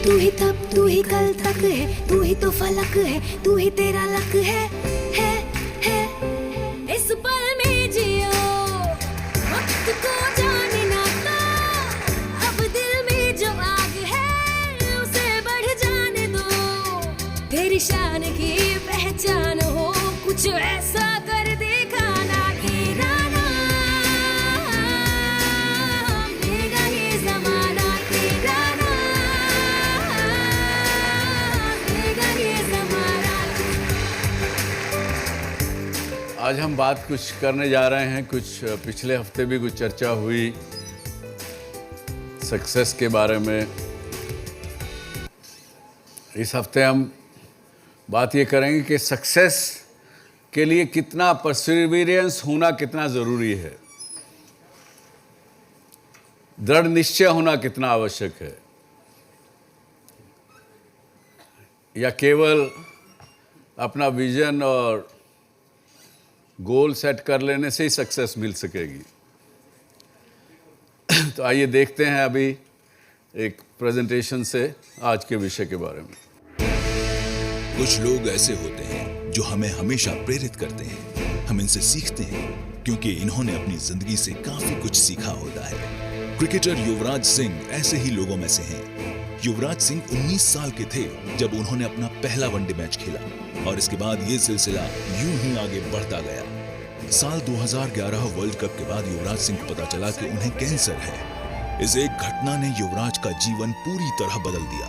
तू ही तब तू ही कल तक है, तू ही तो फलक है, तू ही तेरा लक है इस पल में जियो वक्त को जाने ना तो अब दिल में जो आग है उसे बढ़ जाने दो तेरी शान की पहचान हो कुछ ऐसा कर दिखाना कि राना देगा ये जमाना तेरा नाम देगा ये जमाना। आज हम बात कुछ करने जा रहे हैं, कुछ पिछले हफ्ते भी कुछ चर्चा हुई सक्सेस के बारे में। इस हफ्ते हम बात ये करेंगे कि सक्सेस के लिए कितना परसिवियरेंस होना कितना ज़रूरी है, दृढ़ निश्चय होना कितना आवश्यक है, या केवल अपना विजन और गोल सेट कर लेने से ही सक्सेस मिल सकेगी। तो आइए देखते हैं अभी एक प्रेजेंटेशन से आज के विषय के बारे में। कुछ लोग ऐसे होते हैं जो हमें हमेशा प्रेरित करते हैं। हम इनसे सीखते हैं क्योंकि इन्होंने अपनी जिंदगी से काफी कुछ सीखा होता है। क्रिकेटर युवराज सिंह ऐसे ही लोगों में से हैं। युवराज सिंह 19 साल के थे जब उन्होंने अपना पहला वनडे मैच खेला और इसके बाद ये सिलसिला यूं ही आगे बढ़ता गया। साल 2011 वर्ल्ड कप के बाद युवराज सिंह को पता चला कि उन्हें कैंसर है। इस एक घटना ने युवराज का जीवन पूरी तरह बदल दिया,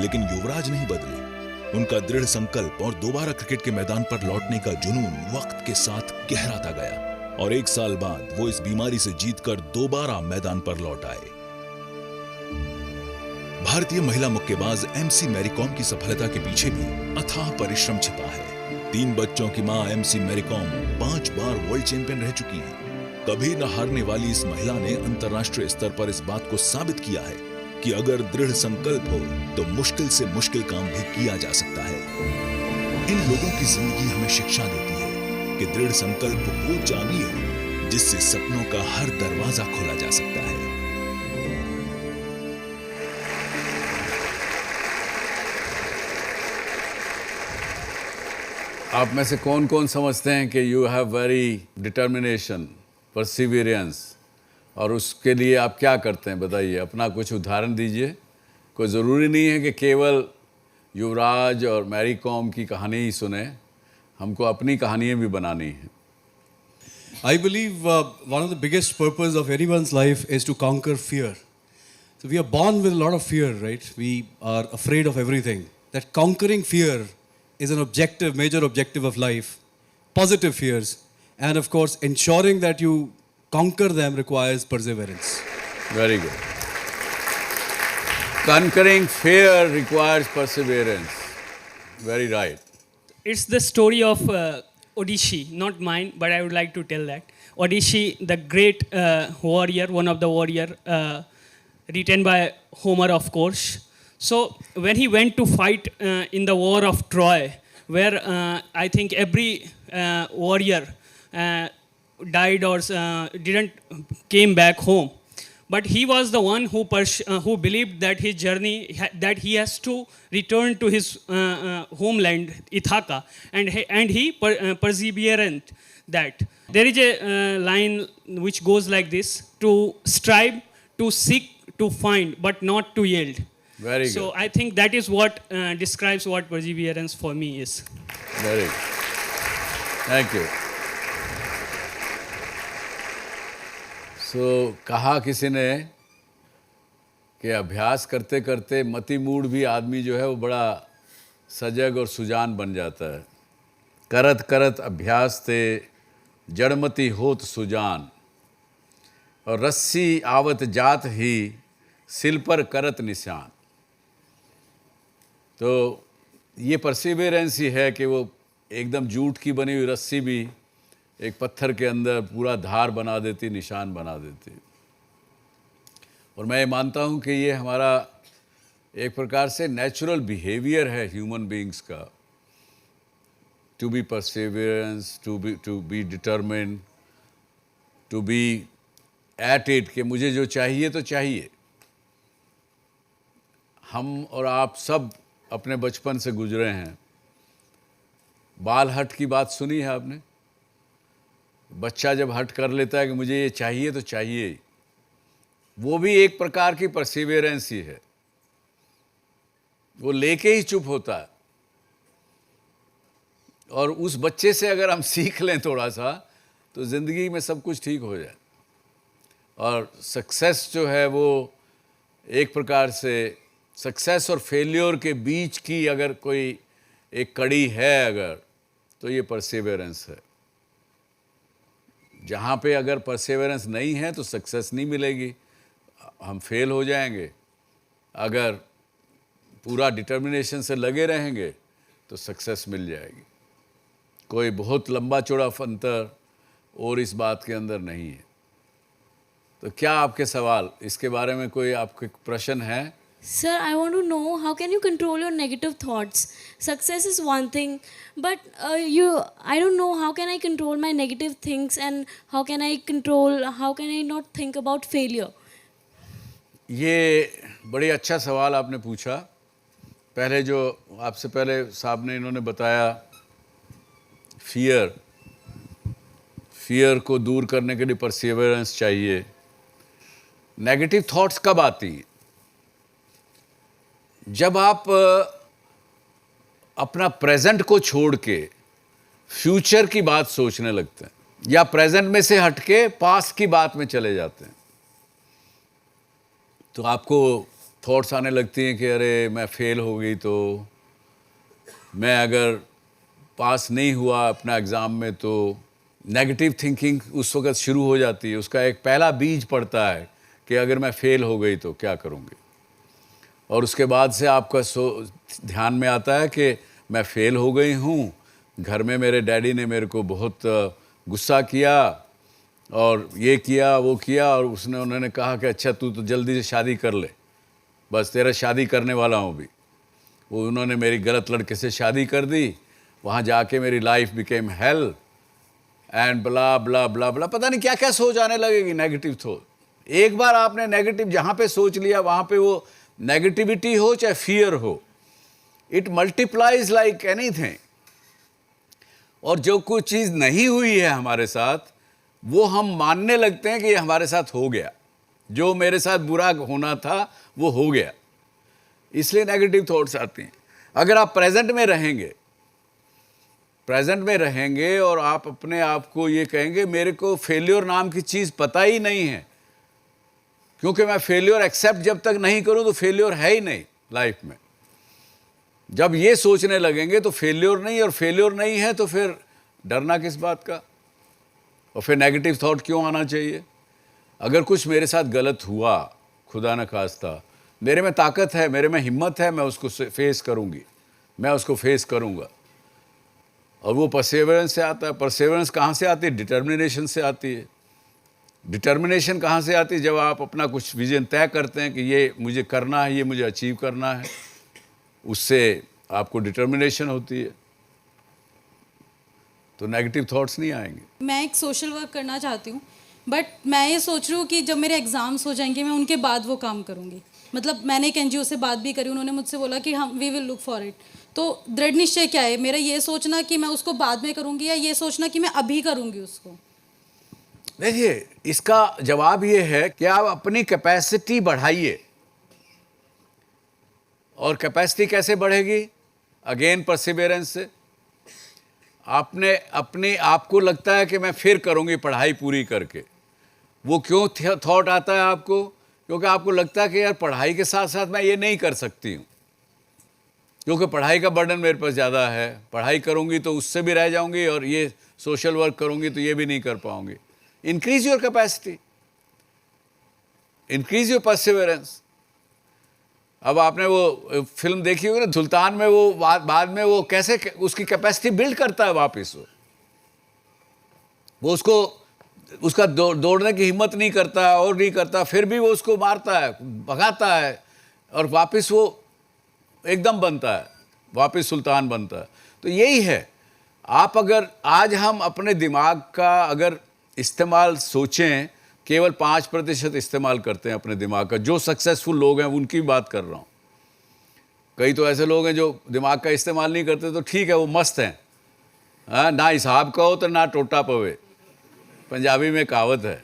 लेकिन युवराज नहीं बदले। उनका दृढ़ संकल्प और दोबारा क्रिकेट के मैदान पर लौटने का जुनून वक्त के साथ गहराता गया और 1 साल बाद वो इस बीमारी से जीतकर दोबारा मैदान पर लौट आए। भारतीय महिला मुक्केबाज एमसी मैरी कॉम की सफलता के पीछे भी अथाह परिश्रम छिपा है। 3 बच्चों की मां एमसी मैरी कॉम 5 बार वर्ल्ड चैंपियन रह चुकी हैं। कभी न हारने वाली इस महिला ने अंतर्राष्ट्रीय स्तर पर इस बात को साबित किया है कि अगर दृढ़ संकल्प हो तो मुश्किल से मुश्किल काम भी किया जा सकता है। इन लोगों की जिंदगी हमें शिक्षा देती है कि दृढ़ संकल्प वो चाबी है जिससे सपनों का हर दरवाजा खोला जा सकता है। आप में से कौन कौन समझते हैं कि you have very determination, Perseverance, और उसके लिए आप क्या करते हैं बताइए, अपना कुछ उदाहरण दीजिए। कोई ज़रूरी नहीं है कि केवल युवराज और मैरी कॉम की कहानी ही सुने, हमको अपनी कहानियाँ भी बनानी हैं। I believe one of the biggest purpose of anyone's life is to conquer fear. So we are born with a lot of fear, right? We are afraid of everything. That conquering fear is an objective, major objective of life. Positive fears. And of course, ensuring that you conquer them requires perseverance. Very good. Conquering fear requires perseverance. Very right. It's the story of Odishi, not mine, but I would like to tell that. Odishi, the great warrior, one of the warrior, written by Homer, of course. So when he went to fight in the war of Troy, where I think every warrior died or didn't came back home, but he was the one who believed that his journey that he has to return to his homeland Ithaca, and he persevered that. There is a line which goes like this: to strive, to seek, to find, but not to yield. Very good. So I think that is what describes what perseverance for me is. Very good. Thank you. So कहा किसी ने कि अभ्यास करते करते मति mood भी आदमी जो है वो बड़ा सजग और सुजान बन जाता है। करत करत अभ्यास ते जड़मति होत सुजान, और रस्सी आवत जात ही सिल पर करत निशान। तो ये परसिवियरेंस ही है कि वो एकदम जूट की बनी हुई रस्सी भी एक पत्थर के अंदर पूरा धार बना देती, निशान बना देती। और मैं ये मानता हूँ कि ये हमारा एक प्रकार से नेचुरल बिहेवियर है ह्यूमन बीइंग्स का, to be perseverance, to be determined, to be at it, कि मुझे जो चाहिए तो चाहिए। हम और आप सब अपने बचपन से गुजरे हैं। बाल हट की बात सुनी है आपने? बच्चा जब हट कर लेता है कि मुझे ये चाहिए तो चाहिए ही, वो भी एक प्रकार की परसिवियरेंस ही है। वो लेके ही चुप होता है। और उस बच्चे से अगर हम सीख लें थोड़ा सा, तो ज़िंदगी में सब कुछ ठीक हो जाए। और सक्सेस जो है वो एक प्रकार से सक्सेस और फेल्योर के बीच की अगर कोई एक कड़ी है अगर, तो ये परसिवियरेंस है। जहाँ पे अगर परसिवियरेंस नहीं है तो सक्सेस नहीं मिलेगी, हम फेल हो जाएंगे। अगर पूरा डिटर्मिनेशन से लगे रहेंगे तो सक्सेस मिल जाएगी। कोई बहुत लंबा चौड़ा अंतर और इस बात के अंदर नहीं है। तो क्या आपके सवाल, इसके बारे में कोई आपके प्रश्न है? Sir, I want to know how can you control your negative thoughts? Success is one thing, but I don't know how can I control my negative things and how can I not think about failure? ये बड़ी अच्छा सवाल आपने पूछा। पहले जो आपसे पहले साहब ने इन्होंने बताया, फियर को दूर करने के लिए परसिवियरेंस चाहिए। नेगेटिव थॉट्स कब आती हैं? जब आप अपना प्रेजेंट को छोड़ के फ्यूचर की बात सोचने लगते हैं, या प्रेजेंट में से हटके पास्ट की बात में चले जाते हैं, तो आपको थॉट्स आने लगती हैं कि अरे मैं फेल हो गई, तो मैं अगर पास नहीं हुआ अपना एग्ज़ाम में, तो नेगेटिव थिंकिंग उस वक्त शुरू हो जाती है। उसका एक पहला बीज पड़ता है कि अगर मैं फेल हो गई तो क्या करूँगी। और उसके बाद से आपका ध्यान में आता है कि मैं फेल हो गई हूँ, घर में मेरे डैडी ने मेरे को बहुत गुस्सा किया और ये किया वो किया, और उन्होंने कहा कि अच्छा तू तो जल्दी से शादी कर ले, बस तेरा शादी करने वाला हूँ भी। वो उन्होंने मेरी गलत लड़के से शादी कर दी, वहाँ जाके मेरी life became hell and blah blah blah blah, पता नहीं क्या क्या सोच आने लगेगी, नेगेटिव थॉट। एक बार आपने नेगेटिव जहाँ पे सोच लिया, वहाँ पे वो नेगेटिविटी हो चाहे फियर हो, इट मल्टीप्लाइज लाइक एनीथिंग। और जो कुछ चीज़ नहीं हुई है हमारे साथ, वो हम मानने लगते हैं कि ये हमारे साथ हो गया, जो मेरे साथ बुरा होना था वो हो गया, इसलिए नेगेटिव थॉट्स आती हैं। अगर आप प्रेजेंट में रहेंगे और आप अपने आप को ये कहेंगे मेरे को फेल्योर नाम की चीज़ पता ही नहीं है, क्योंकि मैं फेल्योर एक्सेप्ट जब तक नहीं करूं तो फेल्योर है ही नहीं लाइफ में। जब ये सोचने लगेंगे तो फेल्योर नहीं, और फेल्योर नहीं है तो फिर डरना किस बात का, और फिर नेगेटिव थॉट क्यों आना चाहिए। अगर कुछ मेरे साथ गलत हुआ, खुदा न खास्ता, मेरे में ताकत है, मेरे में हिम्मत है, मैं उसको फेस करूँगी, मैं उसको फेस करूँगा। और वो परसेवरेंस से आता है। परसेवरेंस कहाँ से आती है? डिटर्मिनेशन से आती है। डिटर्मिनेशन कहाँ से आती है? जब आप अपना कुछ विजन तय करते हैं कि ये मुझे करना है, ये मुझे अचीव करना है, उससे आपको डिटर्मिनेशन होती है, तो नेगेटिव थॉट्स नहीं आएंगे। मैं एक सोशल वर्क करना चाहती हूँ, बट मैं ये सोच रही हूँ कि जब मेरे एग्ज़ाम्स हो जाएंगे मैं उनके बाद वो काम करूँगी। मतलब मैंने एक NGO से बात भी करी, उन्होंने मुझसे बोला कि हम we will look for it. तो दृढ़ निश्चय क्या है मेरा? ये सोचना कि मैं उसको बाद में करूँगी, या ये सोचना कि मैं अभी करूँगी उसको? देखिए, इसका जवाब ये है कि आप अपनी कैपेसिटी बढ़ाइए। और कैपेसिटी कैसे बढ़ेगी? अगेन परसिवियरेंस से। आपने अपने आपको लगता है कि मैं फिर करूँगी पढ़ाई पूरी करके, वो क्यों थॉट आता है आपको? क्योंकि आपको लगता है कि यार पढ़ाई के साथ साथ मैं ये नहीं कर सकती हूँ, क्योंकि पढ़ाई का बर्डन मेरे पास ज़्यादा है, पढ़ाई करूँगी तो उससे भी रह जाऊँगी, और ये सोशल वर्क करूँगी तो ये भी नहीं कर पाऊँगी। Increase your capacity, increase your Perseverance. अब आपने वो फिल्म देखी होगी ना सुल्तान में, वो बाद में वो कैसे उसकी कैपेसिटी बिल्ड करता है वापस। वो उसका दौड़ने की हिम्मत नहीं करता और नहीं करता, फिर भी वो उसको मारता है, भगाता है, और वापस वो एकदम बनता है, वापस सुल्तान बनता है। तो यही है, आप अगर आज हम अपने दिमाग का अगर इस्तेमाल सोचें, केवल 5% इस्तेमाल करते हैं अपने दिमाग का। जो सक्सेसफुल लोग हैं उनकी बात कर रहा हूँ। कई तो ऐसे लोग हैं जो दिमाग का इस्तेमाल नहीं करते, तो ठीक है वो मस्त हैं, हाँ, ना हिसाब कहो तो ना टोटा पवे, पंजाबी में कहावत है,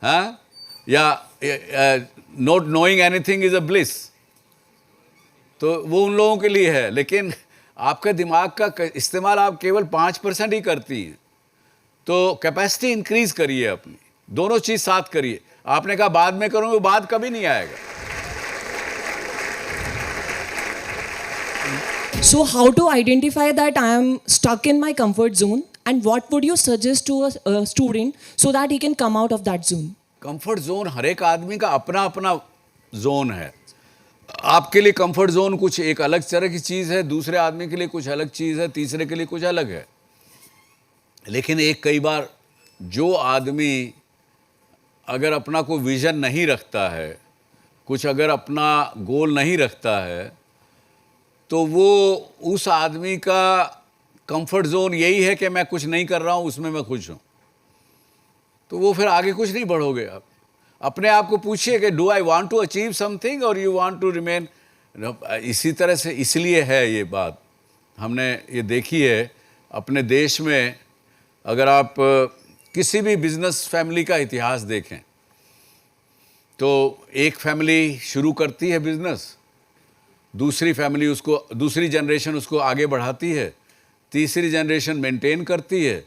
हाँ, या not knowing anything is a bliss, तो वो उन लोगों के लिए है। लेकिन आपके दिमाग का इस्तेमाल आप केवल 5% ही करती हैं, तो कैपेसिटी इंक्रीज करिए अपनी, दोनों चीज़ साथ करिए। आपने कहा बाद में करूँगा, वो बाद कभी नहीं आएगा। So, how to identify that I am stuck in my comfort zone, and what would you suggest to a student so that he can come out of that zone? Comfort zone हर एक आदमी का अपना अपना zone है। आपके लिए comfort zone कुछ एक अलग तरह की चीज़ है, दूसरे आदमी के लिए कुछ अलग चीज़ है, तीसरे के लिए कुछ अलग है। लेकिन एक कई बार जो आदमी अगर अपना कोई विज़न नहीं रखता है, कुछ अगर अपना गोल नहीं रखता है, तो वो उस आदमी का कंफर्ट जोन यही है कि मैं कुछ नहीं कर रहा हूँ, उसमें मैं खुश हूँ, तो वो फिर आगे कुछ नहीं बढ़ोगे आप। अपने आप को पूछिए कि do I want to achieve something और यू वांट टू रिमेन। इसी तरह से इसलिए है ये बात, हमने ये देखी है अपने देश में। अगर आप किसी भी बिजनेस फैमिली का इतिहास देखें तो एक फैमिली शुरू करती है बिजनेस, दूसरी फैमिली उसको, दूसरी जनरेशन उसको आगे बढ़ाती है, तीसरी जनरेशन मेंटेन करती है,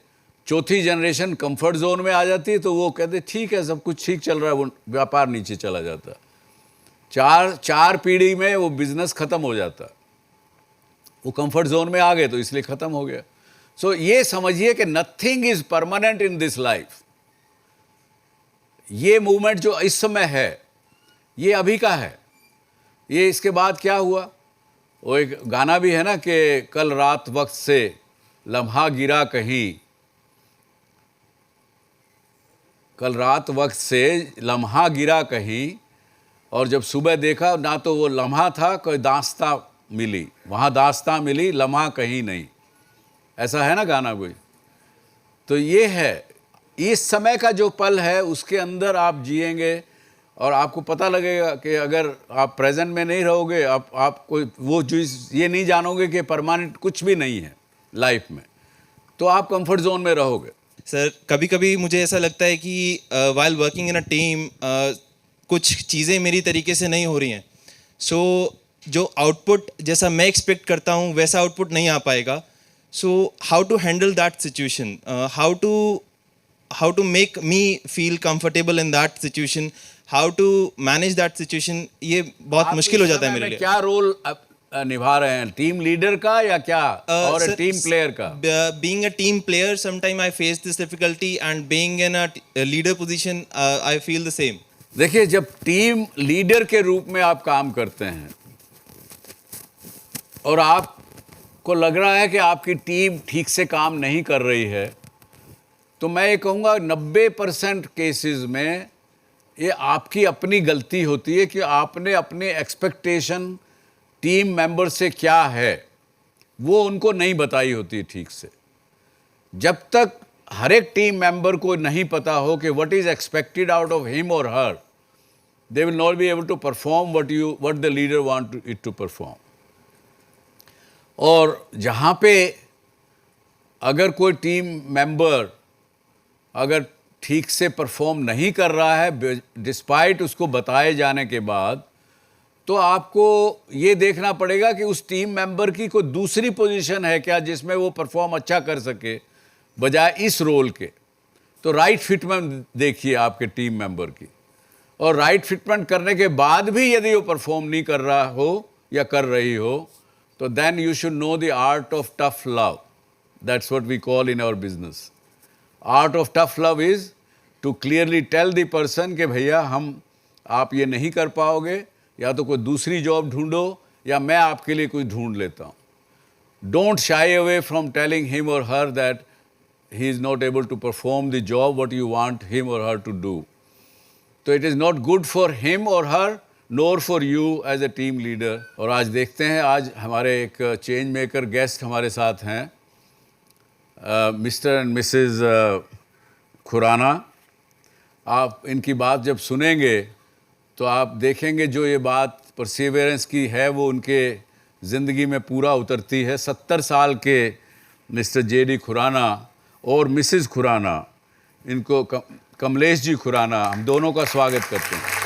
चौथी जनरेशन कंफर्ट जोन में आ जाती है, तो वो कहते ठीक है सब कुछ ठीक चल रहा है, वो व्यापार नीचे चला जाता है। चार पीढ़ी में वो बिजनेस ख़त्म हो जाता, वो कंफर्ट जोन में आ गए तो इसलिए ख़त्म हो गया। सो ये समझिए कि nothing is permanent in this life. ये मूवमेंट जो इस समय है ये अभी का है, ये इसके बाद क्या हुआ। वो एक गाना भी है ना कि कल रात वक्त से लम्हा गिरा कहीं, कल रात वक्त से लम्हा गिरा कहीं, और जब सुबह देखा ना तो वो लम्हा था, कोई दास्तां मिली, वहाँ दास्तां मिली, लम्हा कहीं नहीं। ऐसा है ना गाना कोई। तो ये है, इस समय का जो पल है उसके अंदर आप जिएंगे और आपको पता लगेगा कि अगर आप प्रेजेंट में नहीं रहोगे, आप कोई वो चीज़ ये नहीं जानोगे कि परमानेंट कुछ भी नहीं है लाइफ में, तो आप कंफर्ट जोन में रहोगे। सर कभी कभी मुझे ऐसा लगता है कि while working in a team कुछ चीज़ें मेरी तरीके से नहीं हो रही हैं, सो जो आउटपुट जैसा मैं एक्सपेक्ट करता हूँ वैसा आउटपुट नहीं आ पाएगा। So how to handle that situation, how to make me feel comfortable in that situation, how to manage that situation, ये बहुत मुश्किल हो जाता है मेरे लिए। क्या रोल निभा रहे हैं, टीम लीडर का या क्या और टीम प्लेयर का? Being a team player, sometime I face this difficulty, and being in a leader position, I feel the same. देखिए, जब टीम लीडर के रूप में आप काम करते हैं और आपको लग रहा है कि आपकी टीम ठीक से काम नहीं कर रही है, तो मैं ये कहूँगा 90% केसेस में ये आपकी अपनी गलती होती है कि आपने अपने एक्सपेक्टेशन टीम मेंबर से क्या है वो उनको नहीं बताई होती ठीक से। जब तक हर एक टीम मेंबर को नहीं पता हो कि what is expected out of him और her, they will not be able to perform what the leader want it to perform. और जहाँ पे अगर कोई टीम मेंबर अगर ठीक से परफॉर्म नहीं कर रहा है डिस्पाइट उसको बताए जाने के बाद, तो आपको ये देखना पड़ेगा कि उस टीम मेंबर की कोई दूसरी पोजीशन है क्या जिसमें वो परफॉर्म अच्छा कर सके बजाय इस रोल के। तो राइट फिटमेंट देखिए आपके टीम मेंबर की, और राइट फिटमेंट करने के बाद भी यदि वो परफॉर्म नहीं कर रहा हो या कर रही हो, तो then you should know the art of tough love. That's what we call in our business. Art of tough love is to clearly tell the person कि भैया आप ये नहीं कर पाओगे, या तो कोई दूसरी जॉब ढूंढो या मैं आपके लिए कोई ढूंढ लेता हूँ। Don't shy away from telling him और her that he is not able to perform the job what you want him और हर टू डू। तो it is not good for him और her nor for you as a team leader. और आज देखते हैं, आज हमारे एक चेंज मेकर गेस्ट हमारे साथ हैं, मिस्टर एंड मिसेस खुराना। आप इनकी बात जब सुनेंगे तो आप देखेंगे जो ये बात परसिवियरेंस की है वो उनके ज़िंदगी में पूरा उतरती है। 70 साल के मिस्टर जेडी खुराना और मिसेस खुराना, इनको कमलेश जी खुराना, हम दोनों का स्वागत करते हैं।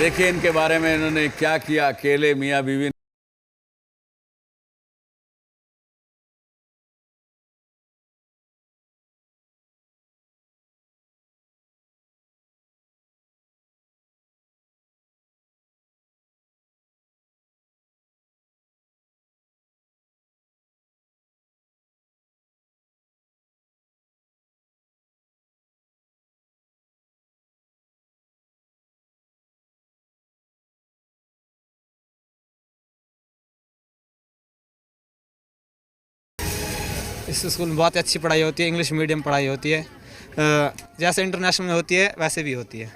देखिए इनके बारे में इन्होंने क्या किया, अकेले मियाँ बीवी। इस स्कूल में बहुत अच्छी पढ़ाई होती है, इंग्लिश मीडियम पढ़ाई होती है, जैसे इंटरनेशनल में होती है वैसे भी होती है।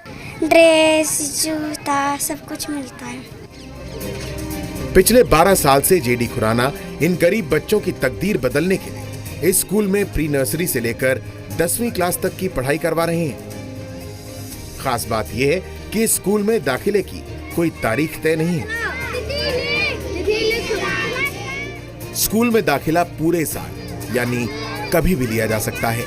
ड्रेस, जूता सब कुछ मिलता है। पिछले 12 साल से जेडी खुराना इन गरीब बच्चों की तकदीर बदलने के लिए इस स्कूल में प्री नर्सरी से लेकर 10वीं क्लास तक की पढ़ाई करवा रहे हैं। खास बात यह है कि इस स्कूल में दाखिले की कोई तारीख तय नहीं है। स्कूल में दाखिला पूरे साल यानी कभी भी लिया जा सकता है।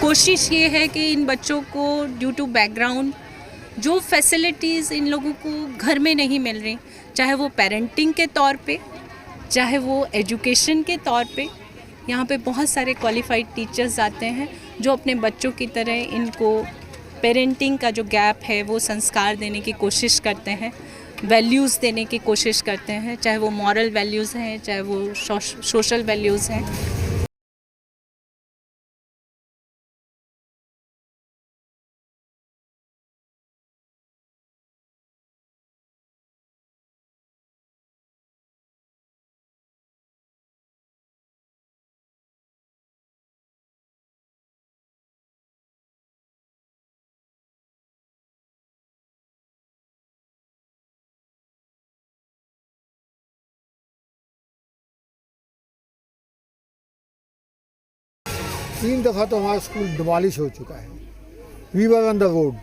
कोशिश ये है कि इन बच्चों को ड्यू टू बैकग्राउंड जो फैसिलिटीज़ इन लोगों को घर में नहीं मिल रही, चाहे वो पेरेंटिंग के तौर पे, चाहे वो एजुकेशन के तौर पे, यहाँ पे बहुत सारे क्वालिफाइड टीचर्स आते हैं जो अपने बच्चों की तरह इनको पेरेंटिंग का जो गैप है वो संस्कार देने की कोशिश करते हैं, वैल्यूज़ देने की कोशिश करते हैं, चाहे वो मॉरल वैल्यूज़ हैं, चाहे वो सोशल वैल्यूज़ हैं। तीन दफ़ा तो हमारा स्कूल डिमॉलिश हो चुका है। We were on the road.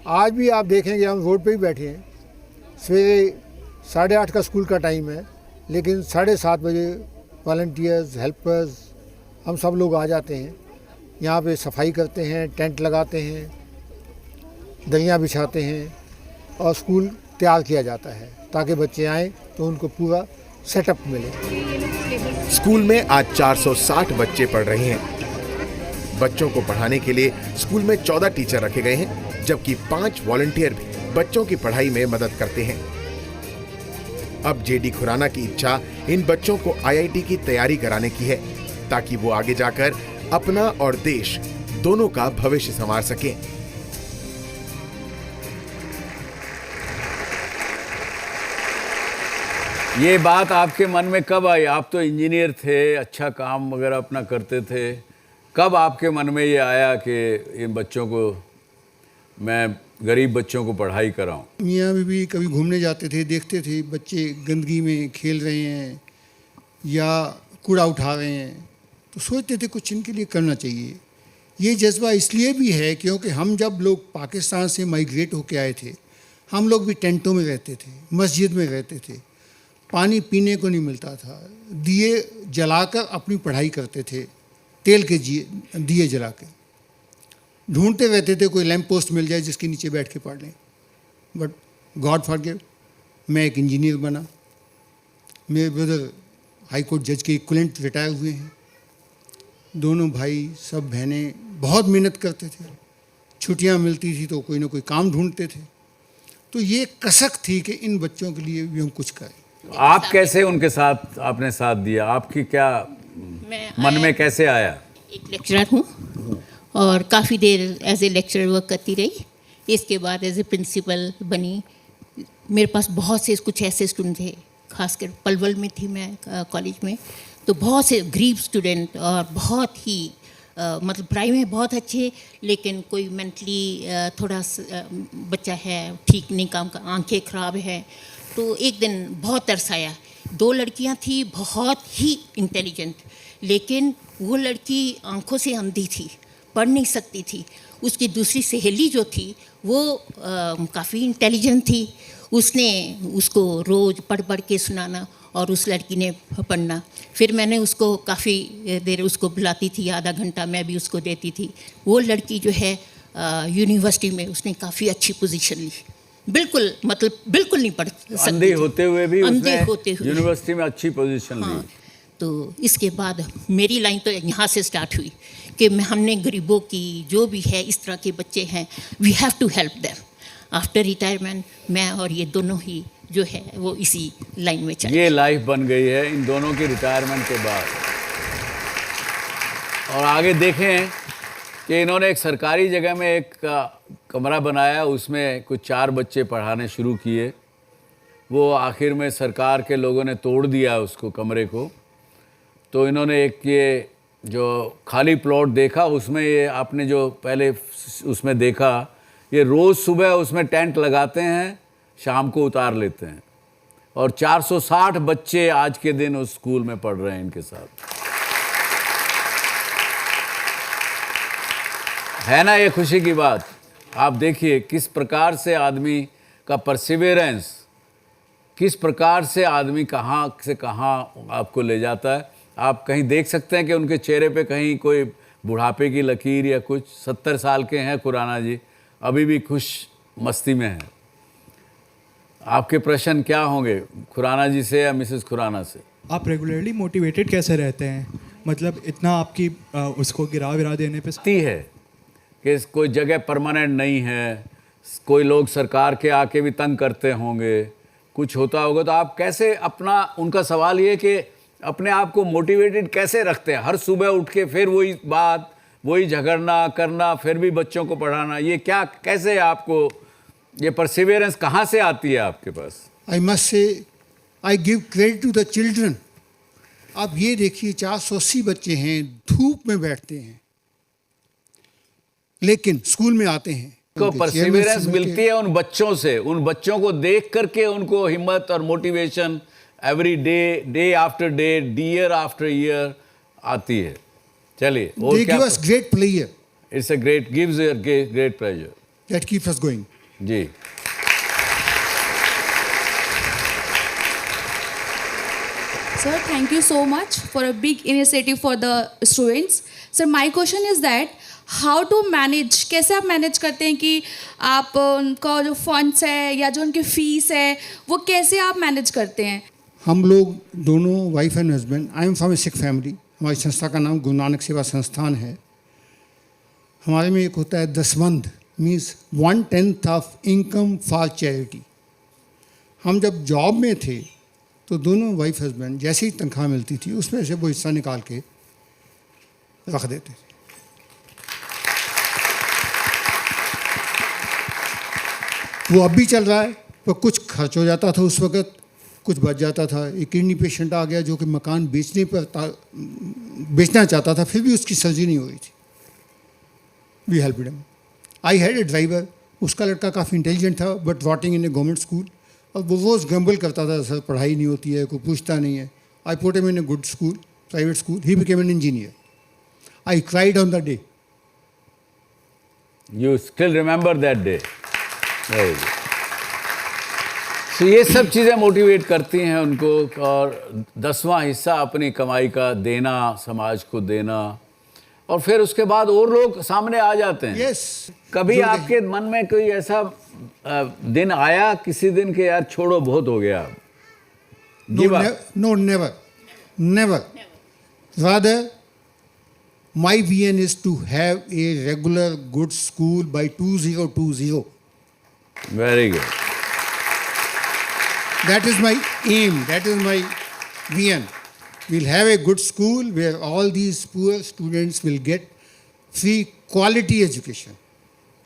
आज भी आप देखेंगे हम रोड पे ही बैठे हैं। सवेरे 8:30 का स्कूल का टाइम है, लेकिन 7:30 बजे वॉलंटियर्स, हेल्पर्स, हम सब लोग आ जाते हैं। यहाँ पे सफाई करते हैं, टेंट लगाते हैं, दरियाँ बिछाते हैं और स्कूल तैयार किया जाता है ताकि बच्चे आएँ तो उनको पूरा सेटअप मिले। स्कूल में आज 460 बच्चे पढ़ रहे हैं। बच्चों को पढ़ाने के लिए स्कूल में 14 टीचर रखे गए हैं, जबकि 5 वॉलंटियर भी बच्चों की पढ़ाई में मदद करते हैं। अब जेडी खुराना की इच्छा इन बच्चों को आईआईटी की तैयारी कराने की है, ताकि वो आगे जाकर अपना और देश दोनों का भविष्य संवार सकें। ये बात आपके मन में कब आई? आप तो इंजीनियर थे, अच्छा काम वगैरह अपना करते थे। कब आपके मन में ये आया कि इन बच्चों को, मैं गरीब बच्चों को पढ़ाई कराऊं? मियाँ बीवी कभी घूमने जाते थे, देखते थे बच्चे गंदगी में खेल रहे हैं या कूड़ा उठा रहे हैं, तो सोचते थे कुछ इनके लिए करना चाहिए। ये जज्बा इसलिए भी है क्योंकि हम जब लोग पाकिस्तान से माइग्रेट होके आए थे, हम लोग भी टेंटों में रहते थे, मस्जिद में रहते थे, पानी पीने को नहीं मिलता था, दिए जलाकर अपनी पढ़ाई करते थे, तेल के दिए जला के ढूंढते रहते थे कोई लैंप पोस्ट मिल जाए जिसके नीचे बैठ के पढ़ लें। बट गॉड फॉरगिव, मैं एक इंजीनियर बना। मेरे ब्रदर हाई कोर्ट जज के इक्विवेलेंट रिटायर हुए हैं। दोनों भाई सब बहनें बहुत मेहनत करते थे, छुट्टियां मिलती थी तो कोई ना कोई काम ढूंढते थे। तो ये कसक थी कि इन बच्चों के लिए भी हम कुछ करें। आप कैसे उनके साथ आपने साथ दिया? आपकी क्या मन में कैसे आया? एक लेक्चरर हूँ और काफ़ी देर एज ए लेक्चरर वर्क करती रही। इसके बाद एज ए प्रिंसिपल बनी। मेरे पास बहुत से कुछ ऐसे स्टूडेंट थे, खासकर पलवल में थी मैं कॉलेज में, तो बहुत से गरीब स्टूडेंट और बहुत ही मतलब पढ़ाई में बहुत अच्छे, लेकिन कोई मेंटली थोड़ा बच्चा है ठीक नहीं, काम का आंखें ख़राब है। तो एक दिन बहुत तरस आया। 2 लड़कियां थी बहुत ही इंटेलिजेंट, लेकिन वो लड़की आंखों से अंधी थी, पढ़ नहीं सकती थी। उसकी दूसरी सहेली जो थी वो काफ़ी इंटेलिजेंट थी। उसने उसको रोज़ पढ़ पढ़ के सुनाना और उस लड़की ने पढ़ना। फिर मैंने उसको काफ़ी देर उसको बुलाती थी, आधा घंटा मैं भी उसको देती थी। वो लड़की जो है यूनिवर्सिटी में उसने काफ़ी अच्छी पोजीशन ली। बिल्कुल मतलब बिल्कुल नहीं पढ़ सकती, अंधे होते हुए भी अंधे होते हुए यूनिवर्सिटी में अच्छी पोजीशन ली। तो इसके बाद मेरी लाइन तो यहाँ से स्टार्ट हुई कि हमने गरीबों की जो भी है इस तरह के बच्चे हैं, we have to help them. After retirement मैं और ये दोनों ही जो है वो इसी लाइन में चले। ये लाइफ बन गई है इन दोनों की रिटायरमेंट के बाद। और आगे देखें कि इन्होंने एक सरकारी जगह में एक कमरा बनाया, उसमें कुछ 4 बच्चे पढ़ाने शुरू किए। वो आखिर में सरकार के लोगों ने तोड़ दिया उसको, कमरे को। तो इन्होंने एक ये जो खाली प्लॉट देखा, उसमें ये आपने जो पहले उसमें देखा, ये रोज़ सुबह उसमें टेंट लगाते हैं, शाम को उतार लेते हैं। और 460 बच्चे आज के दिन उस स्कूल में पढ़ रहे हैं इनके साथ। है ना ये खुशी की बात? आप देखिए किस प्रकार से आदमी का परसिवेरेंस, किस प्रकार से आदमी कहाँ से कहाँ आपको ले जाता है। आप कहीं देख सकते हैं कि उनके चेहरे पे कहीं कोई बुढ़ापे की लकीर या कुछ। 70 साल के हैं खुराना जी, अभी भी खुश मस्ती में हैं। आपके प्रश्न क्या होंगे खुराना जी से या मिसेस खुराना से? आप रेगुलरली मोटिवेटेड कैसे रहते हैं? मतलब इतना आपकी उसको गिरा विरा देने पे है कि कोई जगह परमानेंट नहीं है, कोई लोग सरकार के आके भी तंग करते होंगे, कुछ होता होगा। तो आप कैसे अपना, उनका सवाल ये कि अपने आप को मोटिवेटेड कैसे रखते हैं? हर सुबह उठ के फिर वही बात, वही झगड़ना करना, फिर भी बच्चों को पढ़ाना, ये क्या, कैसे आपको ये परसिवेरेंस कहाँ से आती है आपके पास? I must say I give credit to the children. आप ये देखिए 480 बच्चे हैं, धूप में बैठते हैं, लेकिन स्कूल में आते हैं। को परसिवेरेंस मिलती है उन बच्चों से, उन बच्चों को देख करके उनको हिम्मत और motivation every day, day after day, year after year आती है। चलिए, और क्या? They give us great pleasure. It's a great, gives a great pleasure. That keeps us going. Ji. Sir, thank you so much for a big initiative for the students. Sir, my question is that how to manage, कैसे आप manage करते हैं कि आप उनका जो funds है या जो उनकी फीस है वो कैसे आप मैनेज करते हैं? हम लोग दोनों wife and husband, I am from A Sikh family. हमारी संस्था का नाम गुरु नानक सेवा संस्थान है। हमारे में एक होता है Dasvandh, means 1/10 of income for charity. हम जब जॉब में थे तो दोनों वाइफ हस्बैंड जैसे ही तनख्वाह मिलती थी उसमें से वो हिस्सा निकाल के रख देते थे। वो अब भी चल रहा है, पर कुछ खर्च हो जाता था उस वक़्त, कुछ बच जाता था। एक किडनी पेशेंट आ गया जो कि मकान बेचना चाहता था, फिर भी उसकी सर्जरी नहीं हो रही थी। We help him. I had a driver, उसका लड़का काफ़ी इंटेलिजेंट था but rotting in a government school, और वो रोज़ गम्बल करता था, सर पढ़ाई नहीं होती है, कोई पूछता नहीं है। I put him in a good school, private school, he became an engineer. I cried on the day. You still remember that day? Very good. So ये सब चीज़ें मोटिवेट करती हैं उनको, और 10वां हिस्सा अपनी कमाई का देना, समाज को देना, और फिर उसके बाद और लोग सामने आ जाते हैं। Yes. कभी आपके मन में कोई ऐसा दिन आया किसी दिन के यार छोड़ो बहुत हो गया? No, never. Rather, my vision is to have a regular good school by 2020. Very good. That is my aim, that is my vision. We'll have a good school where all these poor students will get free quality education.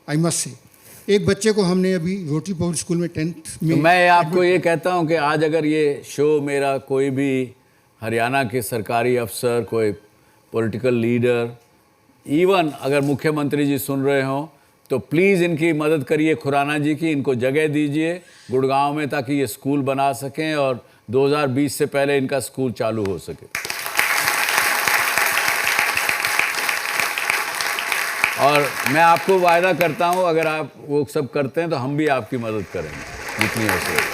I must say. एक बच्चे को हमने अभी rotary public school में 10th में, तो मैं आपको ये कहता हूँ कि आज अगर ये शो मेरा कोई भी हरियाणा के सरकारी अफसर, कोई पॉलिटिकल लीडर इवन अगर मुख्यमंत्री जी सुन रहे हों तो प्लीज़ इनकी मदद करिए, खुराना जी की, इनको जगह दीजिए गुड़गांव में ताकि ये स्कूल बना सकें और 2020 से पहले इनका स्कूल चालू हो सके। और मैं आपको वायदा करता हूं अगर आप वो सब करते हैं तो हम भी आपकी मदद करेंगे जितनी हो सके।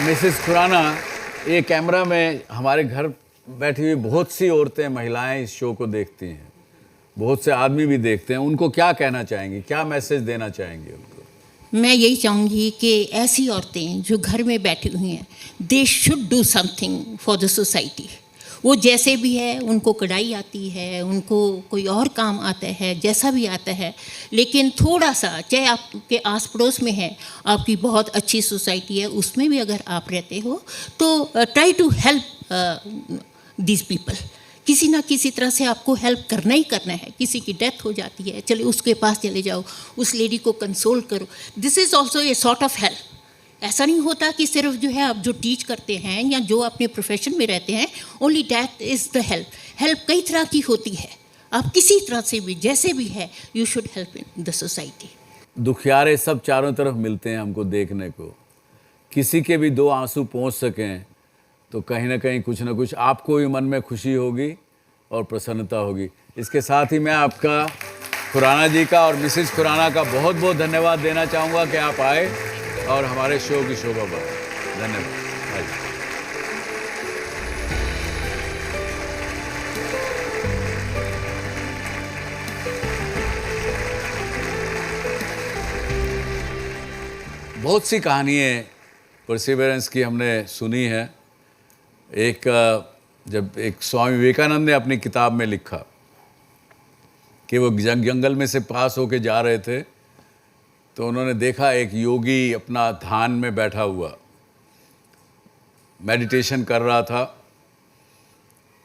मिसेस खुराना, ये कैमरा में हमारे घर बैठी हुई बहुत सी औरतें, महिलाएं इस शो को देखती हैं, बहुत से आदमी भी देखते हैं, उनको क्या कहना चाहेंगी, क्या मैसेज देना चाहेंगे उनको? मैं यही चाहूँगी कि ऐसी औरतें जो घर में बैठी हुई हैं, they should do something for the society. वो जैसे भी है, उनको कढ़ाई आती है, उनको कोई और काम आता है, जैसा भी आता है, लेकिन थोड़ा सा, चाहे आपके आस पड़ोस में है, आपकी बहुत अच्छी सोसाइटी है, उसमें भी अगर आप रहते हो तो try to help these people. किसी ना किसी तरह से आपको हेल्प करना ही करना है। किसी की डेथ हो जाती है, चले उसके पास चले जाओ, उस लेडी को कंसोल करो। This is also a sort of help. ऐसा नहीं होता कि सिर्फ जो है आप जो टीच करते हैं या जो अपने प्रोफेशन में रहते हैं, only that is the help. Help कई तरह की होती है, आप किसी तरह से भी, जैसे भी है, you should help in the society. दुखियारे सब चारों तरफ मिलते हैं हमको देखने को। किसी के भी दो आंसू पहुंच सकें तो कहीं ना कहीं कुछ ना कुछ आपको भी मन में खुशी होगी और प्रसन्नता होगी। इसके साथ ही मैं आपका, खुराना जी का और मिसेस खुराना का बहुत बहुत धन्यवाद देना चाहूँगा कि आप आए और हमारे शो की शोभा बढ़ाई। धन्यवाद। बहुत सी कहानियाँ परसिवरेंस की हमने सुनी है। एक जब एक स्वामी विवेकानंद ने अपनी किताब में लिखा कि वो जंगल में से पास होके जा रहे थे तो उन्होंने देखा एक योगी अपना ध्यान में बैठा हुआ मेडिटेशन कर रहा था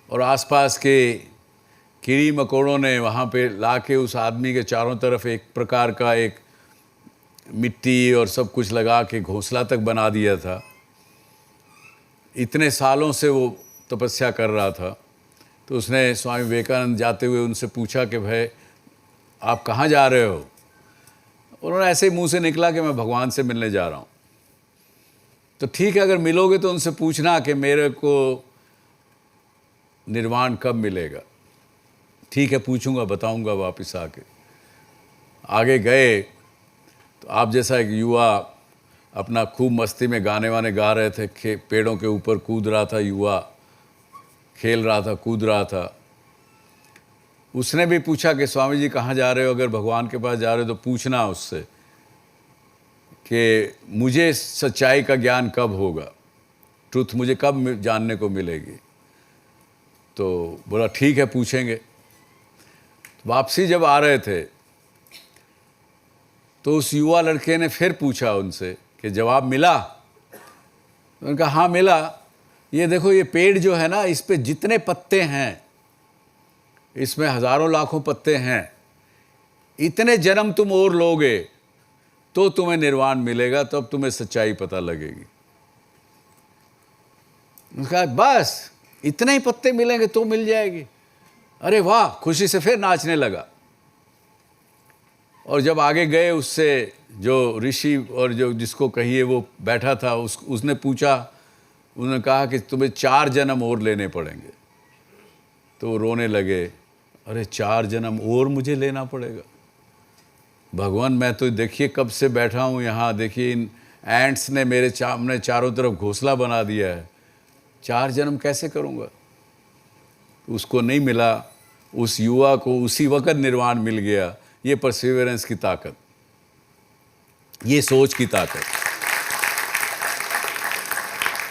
और आसपास के कीड़ी मकोड़ों ने वहाँ पे लाके उस आदमी के चारों तरफ एक प्रकार का एक मिट्टी और सब कुछ लगा के घोंसला तक बना दिया था। इतने सालों से वो तपस्या कर रहा था। तो उसने स्वामी विवेकानंद जाते हुए उनसे पूछा कि भाई आप कहाँ जा रहे हो? उन्होंने ऐसे ही मुंह से निकला कि मैं भगवान से मिलने जा रहा हूँ। तो ठीक है, अगर मिलोगे तो उनसे पूछना कि मेरे को निर्वाण कब मिलेगा। ठीक है, पूछूंगा, बताऊंगा वापस आके। आगे गए तो आप जैसा एक युवा अपना खूब मस्ती में गाने वाने गा रहे थे, पेड़ों के ऊपर कूद रहा था, युवा खेल रहा था, कूद रहा था। उसने भी पूछा कि स्वामी जी कहाँ जा रहे हो? अगर भगवान के पास जा रहे हो तो पूछना उससे कि मुझे सच्चाई का ज्ञान कब होगा, ट्रुथ मुझे कब जानने को मिलेगी। तो बोला ठीक है, पूछेंगे। वापसी जब आ रहे थे तो उस युवा लड़के ने फिर पूछा उनसे कि जवाब मिला? उन्होंने कहा हाँ मिला। ये देखो, ये पेड़ जो है ना, इस पे जितने पत्ते हैं, इसमें हजारों लाखों पत्ते हैं, इतने जन्म तुम और लोगे तो तुम्हें निर्वाण मिलेगा, तब तुम्हें सच्चाई पता लगेगी। उसका बस इतने ही पत्ते मिलेंगे तो मिल जाएगी। अरे वाह, खुशी से फिर नाचने लगा। और जब आगे गए, उससे जो ऋषि और जो जिसको कहिए वो बैठा था, उसने पूछा, उन्होंने कहा कि तुम्हें 4 जन्म और लेने पड़ेंगे। तो वो रोने लगे, अरे 4 जन्म और मुझे लेना पड़ेगा? भगवान, मैं तो देखिए कब से बैठा हूँ यहाँ, देखिए इन एंट्स ने मेरे सामने चारों तरफ घोंसला बना दिया है, 4 जन्म कैसे करूँगा? उसको नहीं मिला। उस युवा को उसी वक्त निर्वाण मिल गया। ये परसिवरेंस की ताकत, ये सोच की ताकत।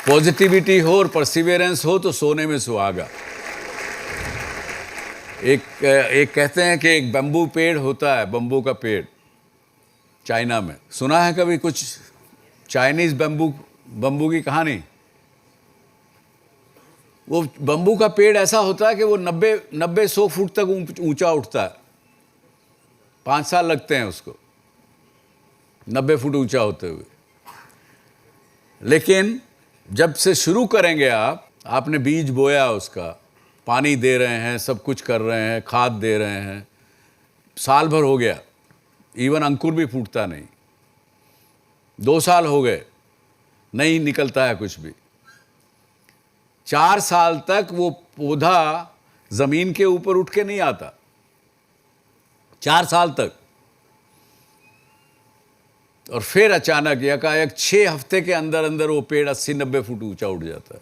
पॉजिटिविटी हो और परसिवरेंस हो तो सोने में सुहागा। एक कहते हैं कि एक बम्बू पेड़ होता है, बम्बू का पेड़, चाइना में। सुना है कभी कुछ चाइनीज बम्बू की कहानी? वो बम्बू का पेड़ ऐसा होता है कि वो 90-100 फुट तक ऊंचा उठता है। 5 साल लगते हैं उसको 90 फुट ऊंचा होते हुए। लेकिन जब से शुरू करेंगे आप आपने बीज बोया, उसका पानी दे रहे हैं, सब कुछ कर रहे हैं, खाद दे रहे हैं, साल भर हो गया, इवन अंकुर भी फूटता नहीं, 2 साल हो गए, नहीं निकलता है कुछ भी, 4 साल तक वो पौधा जमीन के ऊपर उठ के नहीं आता, 4 साल तक। और फिर अचानक एकाएक 6 हफ्ते के अंदर अंदर वो पेड़ 80-90 फुट ऊंचा उठ जाता है।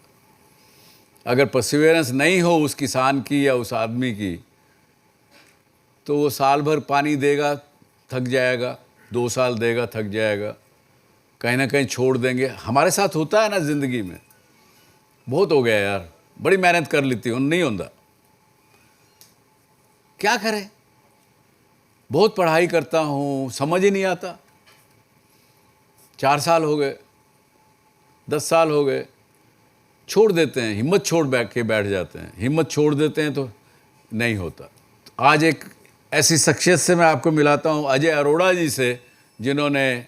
अगर परसिवेरेंस नहीं हो उस किसान की या उस आदमी की, तो वो साल भर पानी देगा, थक जाएगा, 2 साल देगा, थक जाएगा, कहीं ना कहीं छोड़ देंगे। हमारे साथ होता है ना ज़िंदगी में, बहुत हो गया यार, बड़ी मेहनत कर लेती हूँ, नहीं होता, क्या करें, बहुत पढ़ाई करता हूँ, समझ ही नहीं आता, 4 साल हो गए, 10 साल हो गए, छोड़ देते हैं, हिम्मत छोड़ बैठ जाते हैं, हिम्मत छोड़ देते हैं तो नहीं होता। तो आज एक ऐसी शख्सियत से मैं आपको मिलाता हूँ, अजय अरोड़ा जी से, जिन्होंने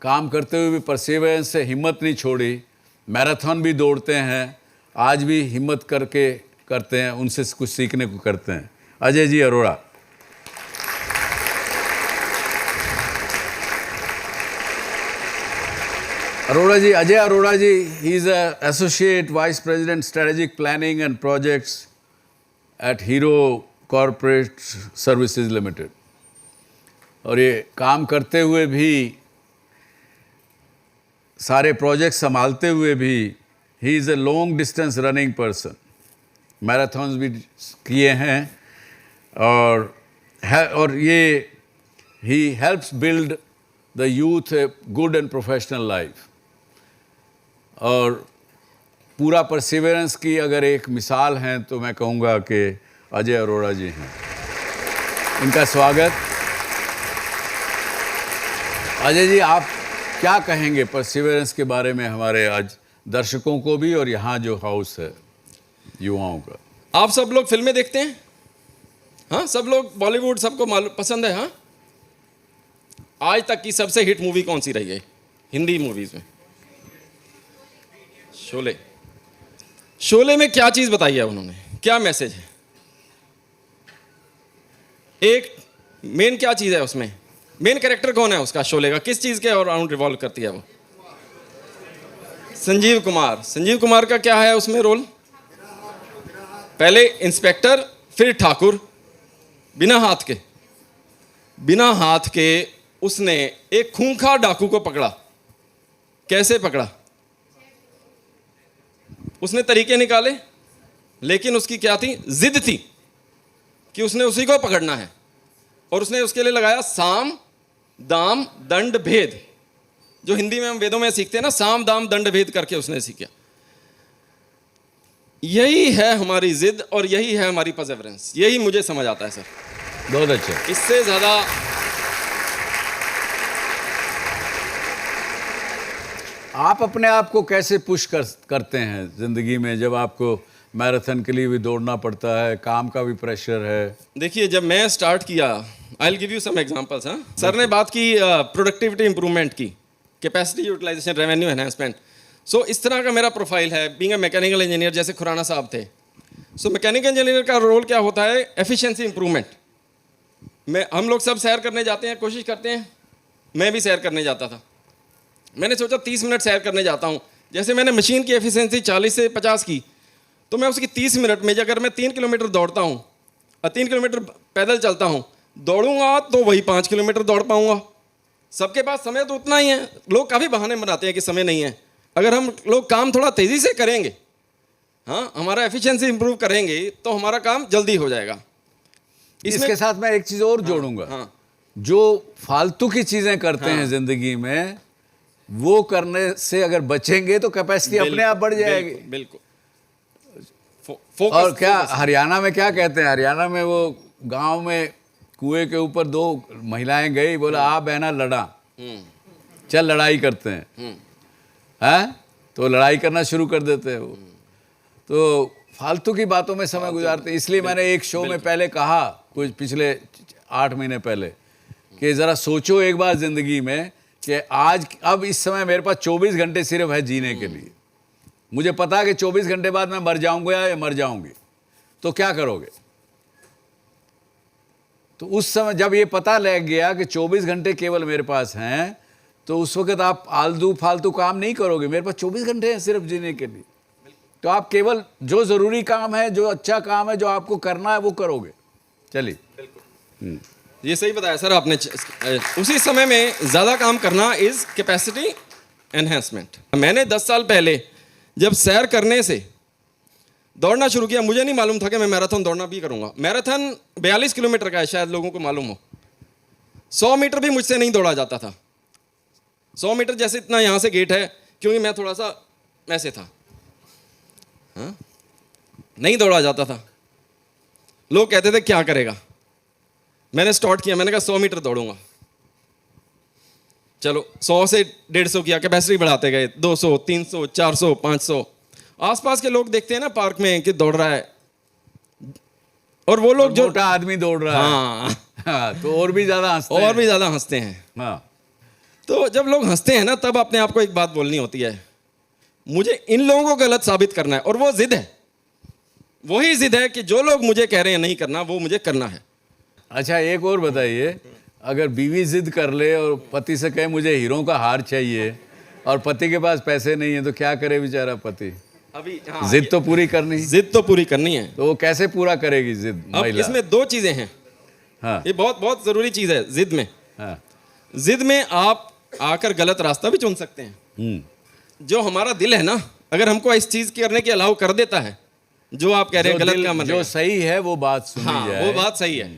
काम करते हुए भी परसिवेरेंस से हिम्मत नहीं छोड़ी, मैराथन भी दौड़ते हैं, आज भी हिम्मत करके करते हैं, उनसे कुछ सीखने को करते हैं। अजय जी अरोड़ा। अरोड़ा जी, अजय अरोड़ा जी, he is an associate vice president strategic planning and projects at Hero Corporate Services Limited। और ये काम करते हुए भी, सारे प्रोजेक्ट संभालते हुए भी, he is a long distance running person, marathons भी किए हैं, और ये he helps build the youth a good and professional life। और पूरा परसिवेरेंस की अगर एक मिसाल हैं तो मैं कहूँगा कि अजय अरोड़ा जी हैं। इनका स्वागत। अजय जी, आप क्या कहेंगे परसिवेरेंस के बारे में हमारे आज दर्शकों को भी और यहाँ जो हाउस है युवाओं का? आप सब लोग फिल्में देखते हैं? हाँ, सब लोग बॉलीवुड सबको पसंद है। हाँ, आज तक की सबसे हिट मूवी कौन सी रही है हिंदी मूवीज में? शोले। शोले में क्या चीज बताई है उन्होंने, क्या मैसेज है? एक मेन क्या चीज है उसमें? मेन कैरेक्टर कौन है उसका शोले का? किस चीज के अराउंड रिवॉल्व करती है वो? संजीव कुमार। संजीव कुमार का क्या है उसमें रोल? पहले इंस्पेक्टर, फिर ठाकुर, बिना हाथ के उसने एक खूंखार डाकू को पकड़ा। कैसे पकड़ा? उसने तरीके निकाले, लेकिन उसकी क्या थी? जिद थी कि उसने उसी को पकड़ना है, और उसने उसके लिए लगाया साम दाम दंड भेद, जो हिंदी में हम वेदों में सीखते हैं ना, साम दाम दंड भेद करके उसने सीखा। यही है हमारी जिद और यही है हमारी परसिवेरेंस, यही मुझे समझ आता है सर। बहुत अच्छा। इससे ज्यादा आप अपने आप को कैसे पुश करते हैं ज़िंदगी में, जब आपको मैराथन के लिए भी दौड़ना पड़ता है, काम का भी प्रेशर है? देखिए, जब मैं स्टार्ट किया, I will give you some examples. हाँ, सर ने बात की प्रोडक्टिविटी इंप्रूवमेंट की, capacity utilisation, revenue enhancement. So इस तरह का मेरा प्रोफाइल है, बीइंग अ मैकेनिकल इंजीनियर, जैसे खुराना साहब थे। सो मैकेनिकल इंजीनियर का रोल क्या होता है? Efficiency improvement. हम लोग सब सैर करने जाते हैं, कोशिश करते हैं, मैं भी सैर करने जाता था। मैंने सोचा 30 मिनट सैर करने जाता हूँ। जैसे मैंने मशीन की एफिशिएंसी 40 से 50 की, तो मैं उसकी 30 मिनट में अगर मैं 3 किलोमीटर दौड़ता हूँ और 3 किलोमीटर पैदल चलता हूँ, दौड़ूंगा तो वही 5 किलोमीटर दौड़ पाऊंगा। सबके पास समय तो उतना ही है। लोग काफ़ी बहाने बनाते हैं कि समय नहीं है। अगर हम लोग काम थोड़ा तेज़ी से करेंगे, हाँ, हमारा एफिशिएंसी इंप्रूव करेंगे, तो हमारा काम जल्दी हो जाएगा। इसके साथ मैं एक चीज़ और जोड़ूंगा। हाँ, जो फालतू की चीज़ें करते हैं ज़िंदगी में, वो करने से अगर बचेंगे तो कैपेसिटी अपने आप बढ़ जाएगी। बिल्कुल। और क्या हरियाणा में क्या कहते हैं? हरियाणा में वो गांव में कुएं के ऊपर 2 महिलाएं गई, बोला आ बहना लड़ा, चल लड़ाई करते हैं। हैं? तो लड़ाई करना शुरू कर देते हैं वो। तो फालतू की बातों में समय गुजारते हैं। इसलिए मैंने एक शो में पहले कहा, कुछ पिछले 8 महीने पहले, कि ज़रा सोचो एक बार ज़िंदगी में कि अब इस समय मेरे पास 24 घंटे सिर्फ है जीने के लिए। मुझे पता है कि 24 घंटे बाद मैं मर जाऊंगा या मर जाऊंगी, तो क्या करोगे? तो उस समय जब ये पता लग गया कि 24 घंटे केवल मेरे पास हैं, तो उस वक्त आप आलतू फालतू काम नहीं करोगे। मेरे पास 24 घंटे हैं सिर्फ जीने के लिए, तो आप केवल जो ज़रूरी काम है, जो अच्छा काम है, जो आपको करना है, वो करोगे। चलिए, ये सही बताया सर आपने। उसी समय में ज़्यादा काम करना इज़ कैपेसिटी एनहेंसमेंट। मैंने 10 साल पहले जब सैर करने से दौड़ना शुरू किया, मुझे नहीं मालूम था कि मैं मैराथन दौड़ना भी करूंगा। मैराथन 42 किलोमीटर का है, शायद लोगों को मालूम हो। 100 मीटर भी मुझसे नहीं दौड़ा जाता था। 100 मीटर जैसे इतना यहाँ से गेट है, क्योंकि मैं थोड़ा सा ऐसे था, हाँ? नहीं दौड़ा जाता था। लोग कहते थे क्या करेगा। मैंने स्टार्ट किया, मैंने कहा 100 मीटर दौड़ूंगा। चलो 100 से 150 किया, कैपेसिटी बढ़ाते गए, 200, 300, 400, 500। आसपास के लोग देखते हैं ना पार्क में कि दौड़ रहा है, और वो लोग जो मोटा आदमी दौड़ रहा है, हाँ, तो और भी ज्यादा हंसते हैं। हाँ। तो जब लोग हंसते हैं ना, तब अपने आप को एक बात बोलनी होती है, मुझे इन लोगों को गलत साबित करना है। और वो जिद है, वही जिद है कि जो लोग मुझे कह रहे हैं नहीं करना, वो मुझे करना है। अच्छा, एक और बताइए, अगर बीवी जिद कर ले और पति से कहे मुझे हीरो का हार चाहिए, और पति के पास पैसे नहीं है, तो क्या करे बेचारा पति? अभी जिद तो पूरी करनी है। तो वो कैसे पूरा करेगी जिद? अब इसमें 2 चीजें हैं। हाँ, ये बहुत बहुत जरूरी चीज है जिद में। हाँ, जिद में आप आकर गलत रास्ता भी चुन सकते हैं। जो हमारा दिल है ना, अगर हमको इस चीज करने के अलाउ कर देता है, जो आप कह रहे हैं गलत काम, जो सही है वो बात सुनी जाए, वो बात सही है,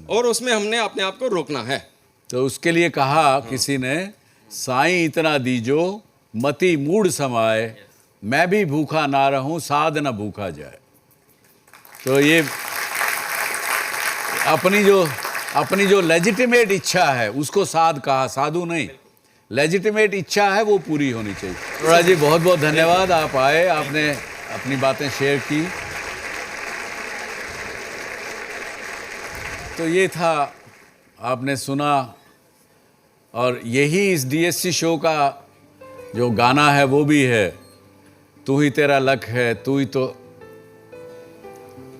और उसमें हमने अपने आप को रोकना है। तो उसके लिए कहा किसी ने, साईं इतना दीजो मति मूड समाए, मैं भी भूखा ना रहूं साध न भूखा जाए। तो ये अपनी जो लेजिटिमेट इच्छा है उसको साध कहा, साधु नहीं, लेजिटिमेट इच्छा है वो पूरी होनी चाहिए। अरोड़ा जी, बहुत बहुत धन्यवाद, आप आए, आपने अपनी बातें शेयर की। तो ये था, आपने सुना, और यही इस DSC शो का जो गाना है वो भी है, तू ही तेरा लक है, तू ही तो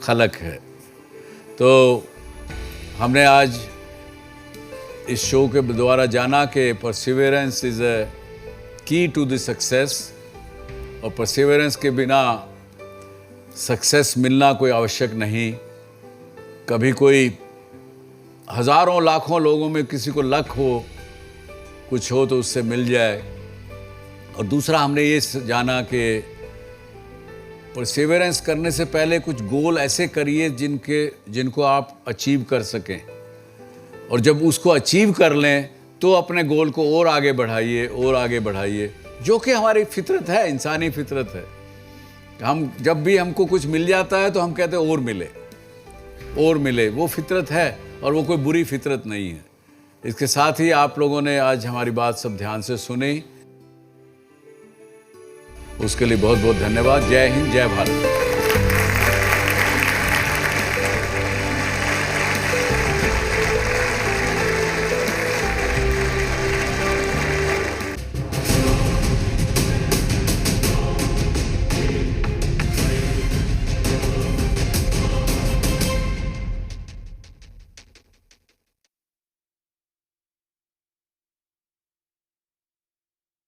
खलक है। तो हमने आज इस शो के द्वारा जाना कि परसिवेरेंस इज़ अ की टू द सक्सेस, और परसिवेरेंस के बिना सक्सेस मिलना कोई आवश्यक नहीं। कभी कोई हज़ारों लाखों लोगों में किसी को लक हो, कुछ हो तो उससे मिल जाए। और दूसरा हमने ये जाना कि परसिवेरेंस करने से पहले कुछ गोल ऐसे करिए जिनको आप अचीव कर सकें, और जब उसको अचीव कर लें तो अपने गोल को और आगे बढ़ाइए, जो कि हमारी फितरत है, इंसानी फितरत है। हम जब भी हमको कुछ मिल जाता है तो हम कहते हैं और मिले, वो फितरत है, और वो कोई बुरी फितरत नहीं है। इसके साथ ही आप लोगों ने आज हमारी बात सब ध्यान से सुनी, उसके लिए बहुत बहुत धन्यवाद। जय हिंद, जय भारत।